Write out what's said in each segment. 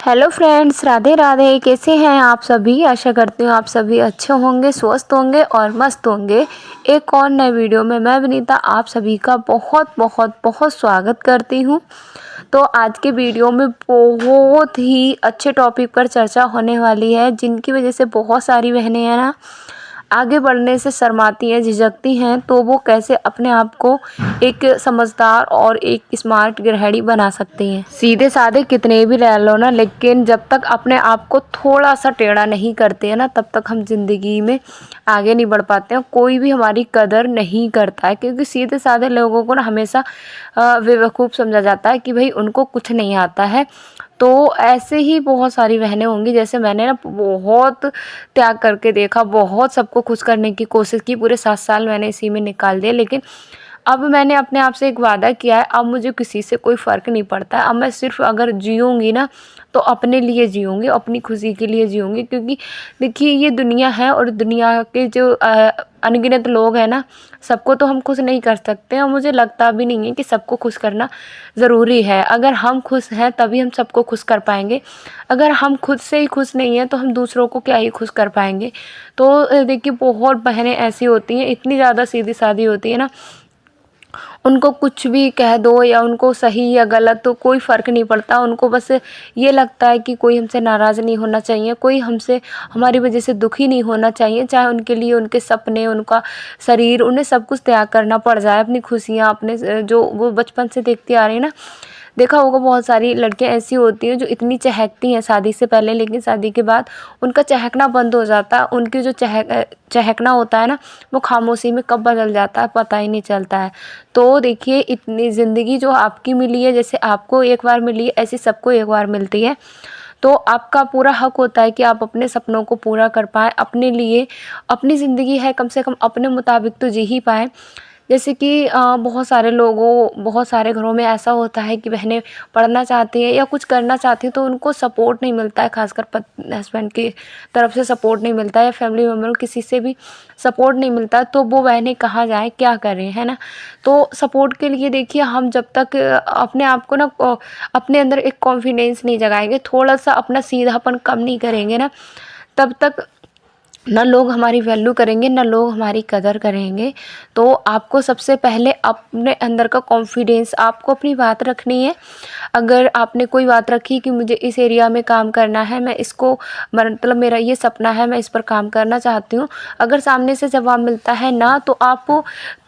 Hello friends, Radhe Radhe. कैसे हैं आप सभी? आशा करती हूँ आप सभी अच्छे होंगे, स्वस्थ होंगे और मस्त होंगे। एक और नए वीडियो में मैं विनीता आप सभी का बहुत बहुत बहुत स्वागत करती हूँ। तो आज के वीडियो में बहुत ही अच्छे टॉपिक पर चर्चा होने वाली है, जिनकी वजह से बहुत सारी बहनें हैं ना आगे बढ़ने से शर्माती हैं, झिझकती हैं। तो वो कैसे अपने आप को एक समझदार और एक स्मार्ट गृहिणी बना सकती हैं। सीधे साधे कितने भी रह लो ना, लेकिन जब तक अपने आप को थोड़ा सा टेढ़ा नहीं करते हैं ना, तब तक हम जिंदगी में आगे नहीं बढ़ पाते हैं। कोई भी हमारी कदर नहीं करता है, क्योंकि सीधे साधे लोगों को ना हमेशा बेवकूफ़ समझा जाता है कि भाई उनको कुछ नहीं आता है। तो ऐसे ही बहुत सारी बहनें होंगी, जैसे मैंने ना बहुत त्याग करके देखा, बहुत सबको खुश करने की कोशिश की। पूरे 7 साल मैंने इसी में निकाल दिए, लेकिन अब मैंने अपने आप से एक वादा किया है, अब मुझे किसी से कोई फ़र्क नहीं पड़ता है। अब मैं सिर्फ अगर जीऊँगी ना तो अपने लिए जीऊँगी, अपनी खुशी के लिए जीऊँगी। क्योंकि देखिए ये दुनिया है, और दुनिया के जो अनगिनत लोग हैं ना, सबको तो हम खुश नहीं कर सकते, और मुझे लगता भी नहीं है कि सबको खुश करना ज़रूरी है। अगर हम खुश हैं तभी हम सबको खुश कर पाएंगे। अगर हम खुद से ही खुश नहीं हैं तो हम दूसरों को क्या ही खुश कर पाएंगे। तो देखिए बहुत बहनें ऐसी होती हैं, इतनी ज़्यादा सीधी सादी होती है ना, उनको कुछ भी कह दो या उनको सही या गलत तो कोई फ़र्क नहीं पड़ता। उनको बस ये लगता है कि कोई हमसे नाराज़ नहीं होना चाहिए, कोई हमसे हमारी वजह से दुखी नहीं होना चाहिए। चाहे उनके लिए उनके सपने, उनका शरीर, उन्हें सब कुछ त्याग करना पड़ जाए, अपनी खुशियाँ, अपने जो वो बचपन से देखती आ रही है ना। देखा होगा बहुत सारी लड़कियां ऐसी होती हैं जो इतनी चहकती हैं शादी से पहले, लेकिन शादी के बाद उनका चहकना बंद हो जाता है। उनकी जो चहकना होता है ना, वो खामोशी में कब बदल जाता है पता ही नहीं चलता है। तो देखिए इतनी ज़िंदगी जो आपकी मिली है, जैसे आपको एक बार मिली है ऐसी सबको एक बार मिलती है। तो आपका पूरा हक होता है कि आप अपने सपनों को पूरा कर पाएँ, अपने लिए। अपनी ज़िंदगी है, कम से कम अपने मुताबिक तो जी ही पाएँ। जैसे कि बहुत सारे घरों में ऐसा होता है कि बहनें पढ़ना चाहती हैं या कुछ करना चाहती हैं, तो उनको सपोर्ट नहीं मिलता है। खासकर हस्बैंड की तरफ से सपोर्ट नहीं मिलता है, या फैमिली मेम्बर किसी से भी सपोर्ट नहीं मिलता, तो वो बहनें कहाँ जाएं, क्या करें, है ना। तो सपोर्ट के लिए देखिए, हम जब तक अपने आप को ना अपने अंदर एक कॉन्फिडेंस नहीं जगाएंगे, थोड़ा सा अपना सीधापन कम नहीं करेंगे ना, तब तक ना लोग हमारी वैल्यू करेंगे, ना लोग हमारी कदर करेंगे। तो आपको सबसे पहले अपने अंदर का कॉन्फिडेंस, आपको अपनी बात रखनी है। अगर आपने कोई बात रखी कि मुझे इस एरिया में काम करना है, मैं इसको मतलब मेरा ये सपना है, मैं इस पर काम करना चाहती हूँ, अगर सामने से जवाब मिलता है ना, तो आप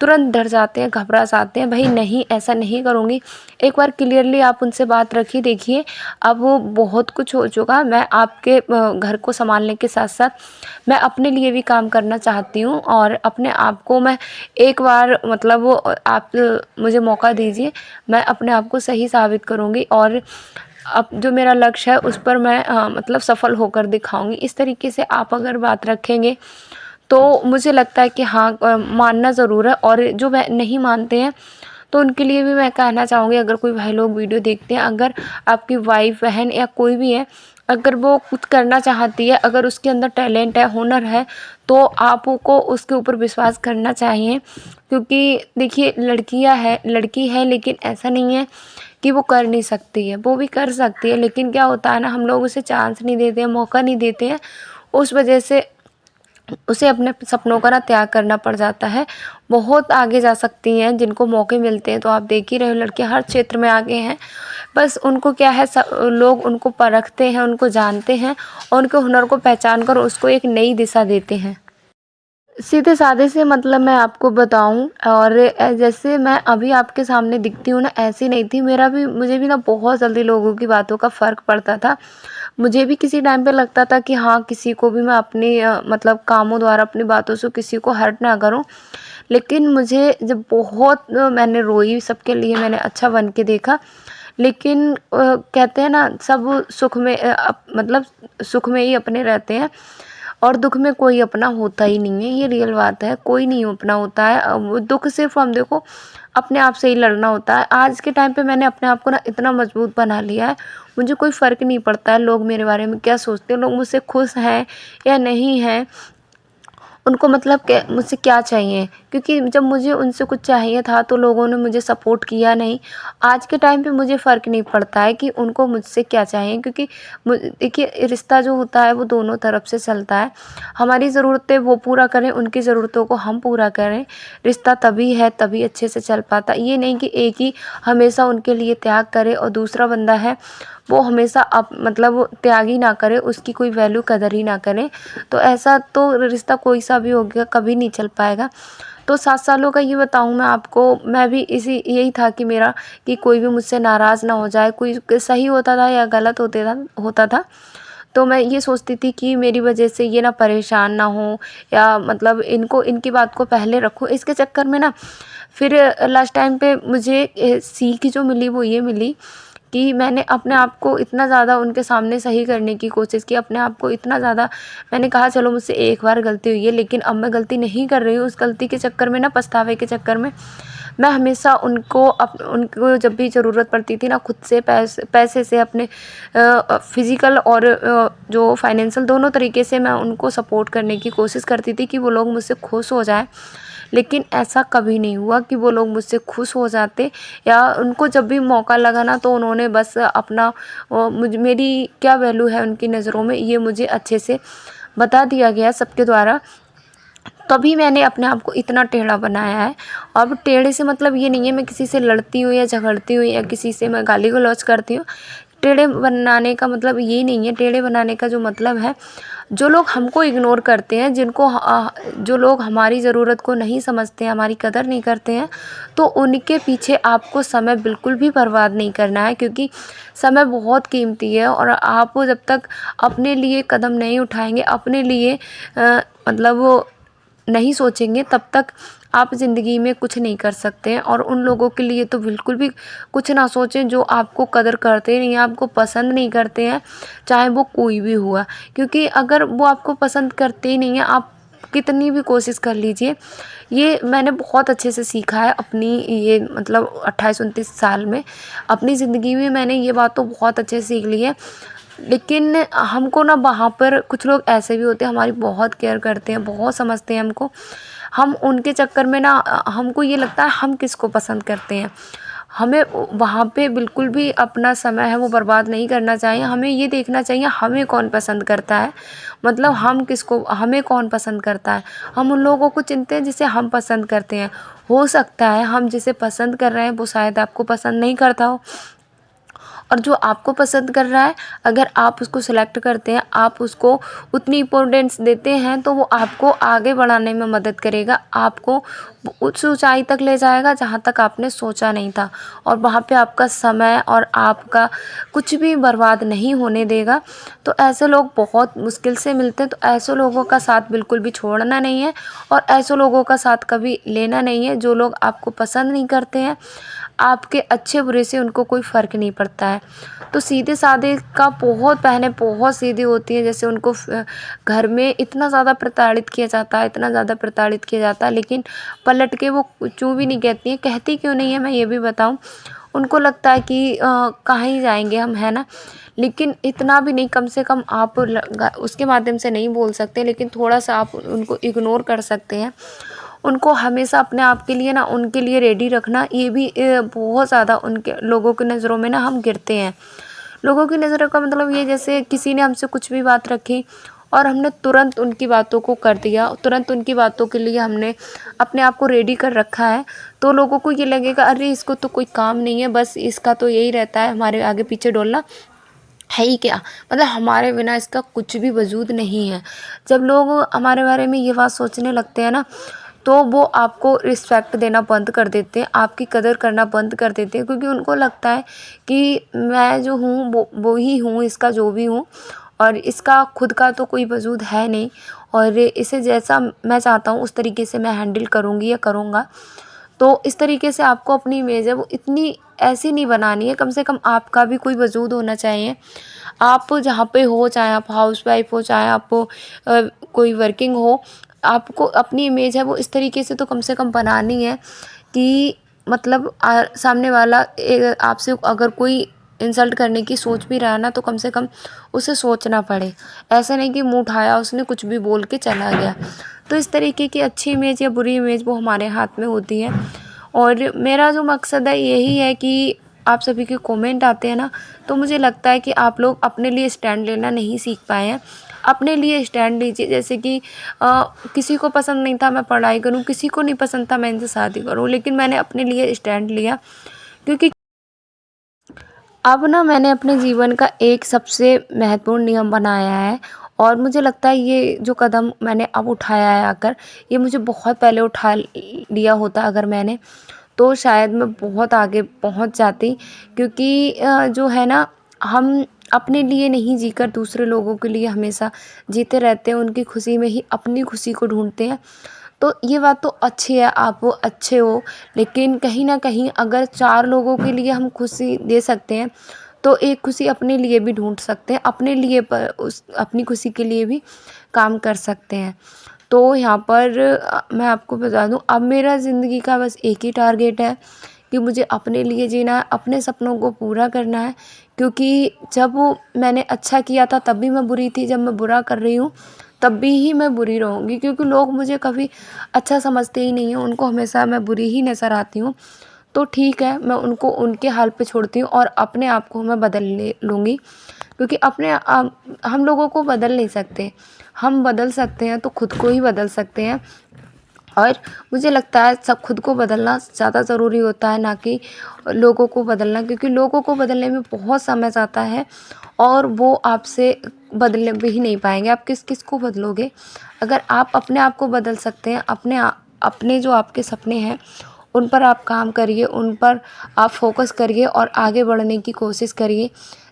तुरंत डर जाते हैं, घबरा जाते हैं, भाई नहीं ऐसा नहीं करूँगी। एक बार क्लियरली आप उनसे बात रखिए। देखिए अब वो बहुत कुछ हो चुका, मैं आपके घर को संभालने के साथ साथ मैं अपने लिए भी काम करना चाहती हूँ, और अपने आप को मैं एक बार मतलब वो आप मुझे मौका दीजिए, मैं अपने आप को सही साबित करूँगी, और अब जो मेरा लक्ष्य है उस पर मैं मतलब सफल होकर दिखाऊंगी। इस तरीके से आप अगर बात रखेंगे तो मुझे लगता है कि हाँ मानना ज़रूर है। और जो वह नहीं मानते हैं तो उनके लिए भी मैं कहना चाहूँगी, अगर कोई भाई लोग वीडियो देखते हैं, अगर आपकी वाइफ, बहन या कोई भी है, अगर वो कुछ करना चाहती है, अगर उसके अंदर टैलेंट है, हुनर है, तो आपको उसके ऊपर विश्वास करना चाहिए। क्योंकि देखिए लड़की है, लेकिन ऐसा नहीं है कि वो कर नहीं सकती है, वो भी कर सकती है। लेकिन क्या होता है ना, हम लोग उसे चांस नहीं देते हैं, मौका नहीं देते हैं, उस वजह से उसे अपने सपनों का ना त्याग करना पड़ जाता है। बहुत आगे जा सकती हैं जिनको मौके मिलते हैं, तो आप देख ही रहे हो लड़कियां हर क्षेत्र में आगे हैं। बस उनको क्या है, लोग उनको परखते हैं, उनको जानते हैं, और उनके हुनर को पहचान कर उसको एक नई दिशा देते हैं। सीधे साधे से मतलब मैं आपको बताऊं, और जैसे मैं अभी आपके सामने दिखती हूँ ना, ऐसी नहीं थी। मुझे भी ना बहुत जल्दी लोगों की बातों का फ़र्क पड़ता था। मुझे भी किसी टाइम पे लगता था कि हाँ किसी को भी मैं अपनी मतलब कामों द्वारा, अपनी बातों से किसी को हर्ट ना करूं। लेकिन मुझे जब बहुत मैंने रोई, सबके लिए मैंने अच्छा बन के देखा। लेकिन कहते हैं ना, सब सुख में मतलब सुख में ही अपने रहते हैं, और दुख में कोई अपना होता ही नहीं है। ये रियल बात है, कोई नहीं अपना होता है। वो दुख सिर्फ हम देखो अपने आप से ही लड़ना होता है। आज के टाइम पे मैंने अपने आप को ना इतना मजबूत बना लिया है, मुझे कोई फ़र्क नहीं पड़ता है लोग मेरे बारे में क्या सोचते हैं, लोग मुझसे खुश हैं या नहीं हैं, उनको मतलब मुझसे क्या चाहिए, क्योंकि जब मुझे उनसे कुछ चाहिए था तो लोगों ने मुझे सपोर्ट किया नहीं। आज के टाइम पे मुझे फ़र्क नहीं पड़ता है कि उनको मुझसे क्या चाहिए, क्योंकि देखिए रिश्ता जो होता है वो दोनों तरफ से चलता है। हमारी ज़रूरतें वो पूरा करें, उनकी ज़रूरतों को हम पूरा करें। रिश्ता तभी है, तभी अच्छे से चल पाता। ये नहीं कि एक ही हमेशा उनके लिए त्याग करे और दूसरा बंदा है वो हमेशा मतलब त्याग ही ना करे, उसकी कोई वैल्यू कदर ही ना करे। तो ऐसा तो रिश्ता कोई सा भी हो गया कभी नहीं चल पाएगा। तो 7 सालों का ये बताऊँ मैं आपको, मैं भी यही था कि मेरा कि कोई भी मुझसे नाराज़ ना हो जाए, कोई सही होता था या गलत होता था। तो मैं ये सोचती थी कि मेरी वजह से ये ना परेशान ना हो, या मतलब इनकी बात को पहले रखूँ। इसके चक्कर में ना फिर लास्ट टाइम पे मुझे सीख जो मिली वो ये मिली कि मैंने अपने आप को इतना ज़्यादा उनके सामने सही करने की कोशिश की, अपने आप को इतना ज़्यादा मैंने कहा चलो मुझसे एक बार गलती हुई है, लेकिन अब मैं गलती नहीं कर रही हूँ। उस गलती के चक्कर में ना, पछतावे के चक्कर में मैं हमेशा उनको जब भी ज़रूरत पड़ती थी ना, खुद से पैसे से, अपने फिज़िकल और जो फाइनेंशियल दोनों तरीके से मैं उनको सपोर्ट करने की कोशिश करती थी कि वो लोग मुझसे खुश हो जाएं। लेकिन ऐसा कभी नहीं हुआ कि वो लोग मुझसे खुश हो जाते, या उनको जब भी मौका लगा ना तो उन्होंने बस अपना मेरी क्या वैल्यू है उनकी नज़रों में ये मुझे अच्छे से बता दिया गया सबके द्वारा। तभी मैंने अपने आप को इतना टेढ़ा बनाया है। अब टेढ़े से मतलब ये नहीं है मैं किसी से लड़ती हूँ या झगड़ती हूँ या किसी से मैं गाली गलौज करती हूँ। टेढ़े बनाने का मतलब ये नहीं है। टेढ़े बनाने का जो मतलब है, जो लोग हमको इग्नोर करते हैं, जो लोग हमारी ज़रूरत को नहीं समझते हैं, हमारी कदर नहीं करते हैं, तो उनके पीछे आपको समय बिल्कुल भी बर्बाद नहीं करना है, क्योंकि समय बहुत कीमती है। और आप जब तक अपने लिए कदम नहीं उठाएंगे, अपने लिए मतलब वो नहीं सोचेंगे, तब तक आप ज़िंदगी में कुछ नहीं कर सकते हैं। और उन लोगों के लिए तो बिल्कुल भी कुछ ना सोचें जो आपको कदर करते नहीं हैं, आपको पसंद नहीं करते हैं, चाहे वो कोई भी हुआ। क्योंकि अगर वो आपको पसंद करते ही नहीं हैं, आप कितनी भी कोशिश कर लीजिए। ये मैंने बहुत अच्छे से सीखा है अपनी ये मतलब 28-29 साल में। अपनी ज़िंदगी में मैंने ये बात तो बहुत अच्छे से सीख ली है। लेकिन हमको ना वहाँ पर कुछ लोग ऐसे भी होते हैं, हमारी बहुत केयर करते हैं, बहुत समझते हैं हमको। हम उनके चक्कर में ना हमको ये लगता है हम किसको पसंद करते हैं। हमें वहाँ पे बिल्कुल भी अपना समय है वो बर्बाद नहीं करना चाहिए। हमें ये देखना चाहिए हमें कौन पसंद करता है, मतलब हमें कौन पसंद करता है। हम उन लोगों को चुनते हैं जिसे हम पसंद करते हैं। हो सकता है हम जिसे पसंद कर रहे हैं वो शायद आपको पसंद नहीं करता हो, और जो आपको पसंद कर रहा है अगर आप उसको सेलेक्ट करते हैं, आप उसको उतनी इम्पोर्टेंस देते हैं, तो वो आपको आगे बढ़ाने में मदद करेगा, आपको उस ऊंचाई तक ले जाएगा जहाँ तक आपने सोचा नहीं था। और वहाँ पे आपका समय और आपका कुछ भी बर्बाद नहीं होने देगा। तो ऐसे लोग बहुत मुश्किल से मिलते हैं, तो ऐसे लोगों का साथ बिल्कुल भी छोड़ना नहीं है, और ऐसे लोगों का साथ कभी लेना नहीं है। जो लोग आपको पसंद नहीं करते हैं, आपके अच्छे बुरे से उनको कोई फ़र्क नहीं पड़ता है। तो सीधे साधे का बहुत बहनें बहुत सीधी होती हैं, जैसे उनको घर में इतना ज़्यादा प्रताड़ित किया जाता है, इतना ज़्यादा प्रताड़ित किया जाता है, लेकिन पलट के वो चूँ भी नहीं कहती हैं। कहती क्यों नहीं है मैं ये भी बताऊँ। उनको लगता है कि कहाँ ही जाएंगे हम, है ना। लेकिन इतना भी नहीं, कम से कम आप उसके माध्यम से नहीं बोल सकते, लेकिन थोड़ा सा आप उनको इग्नोर कर सकते हैं। उनको हमेशा अपने आप के लिए ना उनके लिए रेडी रखना, ये भी बहुत ज़्यादा उनके लोगों की नज़रों में ना हम गिरते हैं। लोगों की नज़रों का मतलब ये, जैसे किसी ने हमसे कुछ भी बात रखी और हमने तुरंत उनकी बातों को कर दिया, तुरंत उनकी बातों के लिए हमने अपने आप को रेडी कर रखा है, तो लोगों को ये लगेगा अरे इसको तो कोई काम नहीं है, बस इसका तो यही रहता है हमारे आगे पीछे डोलना, है ही क्या, मतलब हमारे बिना इसका कुछ भी वजूद नहीं है। जब लोग हमारे बारे में ये बात सोचने लगते हैं ना, तो वो आपको रिस्पेक्ट देना बंद कर देते हैं, आपकी कदर करना बंद कर देते हैं, क्योंकि उनको लगता है कि मैं जो हूँ वो ही हूँ, इसका जो भी हूँ, और इसका खुद का तो कोई वजूद है नहीं, और इसे जैसा मैं चाहता हूँ उस तरीके से मैं हैंडल करूँगी या करूँगा। तो इस तरीके से आपको अपनी इमेज है वो इतनी ऐसी नहीं बनानी है। कम से कम आपका भी कोई वजूद होना चाहिए। आप जहाँ पे हो, चाहे आप हाउसवाइफ हो, चाहे आप कोई वर्किंग हो, आपको अपनी इमेज है वो इस तरीके से तो कम से कम बनानी है कि मतलब सामने वाला आपसे अगर कोई इंसल्ट करने की सोच भी रहा है ना, तो कम से कम उसे सोचना पड़े। ऐसा नहीं कि मुँह उठाया उसने कुछ भी बोल के चला गया। तो इस तरीके की अच्छी इमेज या बुरी इमेज वो हमारे हाथ में होती है। और मेरा जो मकसद है यही है कि आप सभी के कमेंट आते हैं ना, तो मुझे लगता है कि आप लोग अपने लिए स्टैंड लेना नहीं सीख पाए हैं। अपने लिए स्टैंड लीजिए। जैसे कि किसी को पसंद नहीं था मैं पढ़ाई करूं, किसी को नहीं पसंद था मैं इनसे शादी करूं, लेकिन मैंने अपने लिए स्टैंड लिया। क्योंकि अब ना मैंने अपने जीवन का एक सबसे महत्वपूर्ण नियम बनाया है, और मुझे लगता है ये जो कदम मैंने अब उठाया है आकर, ये मुझे बहुत पहले उठा लिया होता अगर मैंने, तो शायद मैं बहुत आगे पहुंच जाती। क्योंकि जो है ना, हम अपने लिए नहीं जीकर दूसरे लोगों के लिए हमेशा जीते रहते हैं, उनकी खुशी में ही अपनी खुशी को ढूंढते हैं। तो ये बात तो अच्छी है, आप वो अच्छे हो, लेकिन कहीं ना कहीं अगर 4 लोगों के लिए हम खुशी दे सकते हैं, तो एक खुशी अपने लिए भी ढूंढ सकते हैं, अपने लिए पर उस अपनी खुशी के लिए भी काम कर सकते हैं। तो यहाँ पर मैं आपको बता दूँ, अब मेरा ज़िंदगी का बस एक ही टारगेट है कि मुझे अपने लिए जीना है, अपने सपनों को पूरा करना है। क्योंकि जब वो मैंने अच्छा किया था तब भी मैं बुरी थी, जब मैं बुरा कर रही हूँ तब भी ही मैं बुरी रहूँगी। क्योंकि लोग मुझे कभी अच्छा समझते ही नहीं हैं, उनको हमेशा मैं बुरी ही नज़र आती हूँ। तो ठीक है, मैं उनको उनके हाल पे छोड़ती हूँ और अपने आप को मैं बदल ले लूँगी। क्योंकि हम लोगों को बदल नहीं सकते, हम बदल सकते हैं तो खुद को ही बदल सकते हैं। और मुझे लगता है सब खुद को बदलना ज़्यादा ज़रूरी होता है, ना कि लोगों को बदलना। क्योंकि लोगों को बदलने में बहुत समय जाता है और वो आपसे बदलने भी ही नहीं पाएंगे। आप किस किस को बदलोगे? अगर आप अपने आप को बदल सकते हैं, अपने जो आपके सपने हैं उन पर आप काम करिए, उन पर आप फोकस करिए और आगे बढ़ने की कोशिश करिए।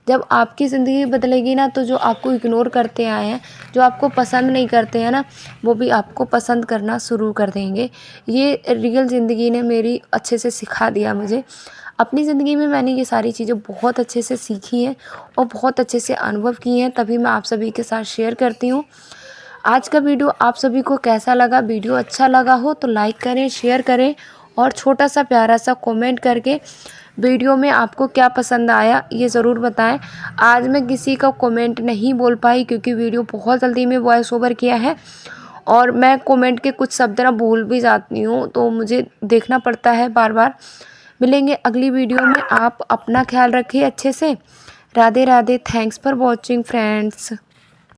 जब आपकी ज़िंदगी बदलेगी ना, तो जो आपको इग्नोर करते आए हैं, जो आपको पसंद नहीं करते हैं ना, वो भी आपको पसंद करना शुरू कर देंगे। ये रियल ज़िंदगी ने मेरी अच्छे से सिखा दिया मुझे। अपनी ज़िंदगी में मैंने ये सारी चीज़ें बहुत अच्छे से सीखी हैं और बहुत अच्छे से अनुभव किए हैं, तभी मैं आप सभी के साथ शेयर करती हूँ। आज का वीडियो आप सभी को कैसा लगा? वीडियो अच्छा लगा हो तो लाइक करें, शेयर करें और छोटा सा प्यारा सा कमेंट करके वीडियो में आपको क्या पसंद आया ये ज़रूर बताएं। आज मैं किसी का कमेंट नहीं बोल पाई क्योंकि वीडियो बहुत जल्दी में वॉइस ओवर किया है और मैं कमेंट के कुछ शब्द ना भूल भी जाती हूँ, तो मुझे देखना पड़ता है बार बार। मिलेंगे अगली वीडियो में। आप अपना ख्याल रखिए अच्छे से। Radhe Radhe. Thanks for watching friends.